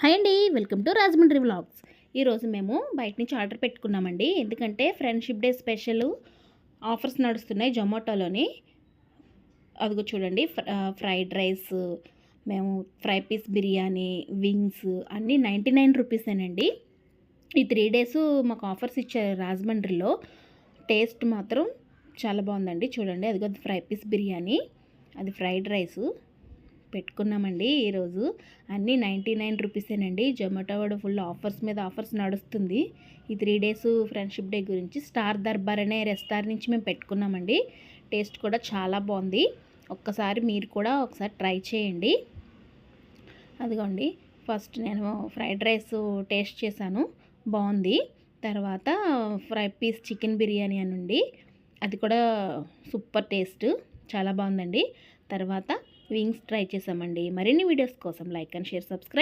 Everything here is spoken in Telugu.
హాయ్ అండి, వెల్కమ్ టు రాజమండ్రి వ్లాగ్స్. ఈరోజు మేము బయట నుంచి ఆర్డర్ పెట్టుకున్నామండి. ఎందుకంటే ఫ్రెండ్షిప్ డే స్పెషల్ ఆఫర్స్ నడుస్తున్నాయి జొమాటోలోని. అదిగో చూడండి, ఫ్రైడ్ రైస్, మేము ఫ్రై పీస్ బిర్యానీ, వింగ్స్ అన్నీ 99 రూపీసేనండి. ఈ 3 డేస్ మాకు ఆఫర్స్ ఇచ్చారు రాజమండ్రిలో. టేస్ట్ మాత్రం చాలా బాగుందండి. చూడండి, అదిగో ఫ్రై పీస్ బిర్యానీ, అది ఫ్రైడ్ రైసు పెట్టుకున్నామండి. ఈరోజు అన్నీ 99 రూపీసేనండి. జొమాటో కూడా ఫుల్ ఆఫర్స్ మీద ఆఫర్స్ నడుస్తుంది. ఈ 3 డేస్ ఫ్రెండ్షిప్ డే గురించి స్టార్ దర్బార్ అనే రెస్టారెంట్ నుంచి మేము పెట్టుకున్నామండి. టేస్ట్ కూడా చాలా బాగుంది. ఒక్కసారి మీరు కూడా ఒకసారి ట్రై చేయండి. అదిగోండి, ఫస్ట్ నేను ఫ్రైడ్ రైస్ టేస్ట్ చేశాను, బాగుంది. తర్వాత ఫ్రై పీస్ చికెన్ బిర్యానీ అని అది కూడా సూపర్ టేస్ట్, చాలా బాగుందండి. తర్వాత వింగ్స్ ట్రై చేసామండి. మరిన్ని వీడియోస్ కోసం లైక్ అండ్ షేర్, సబ్స్క్రైబ్.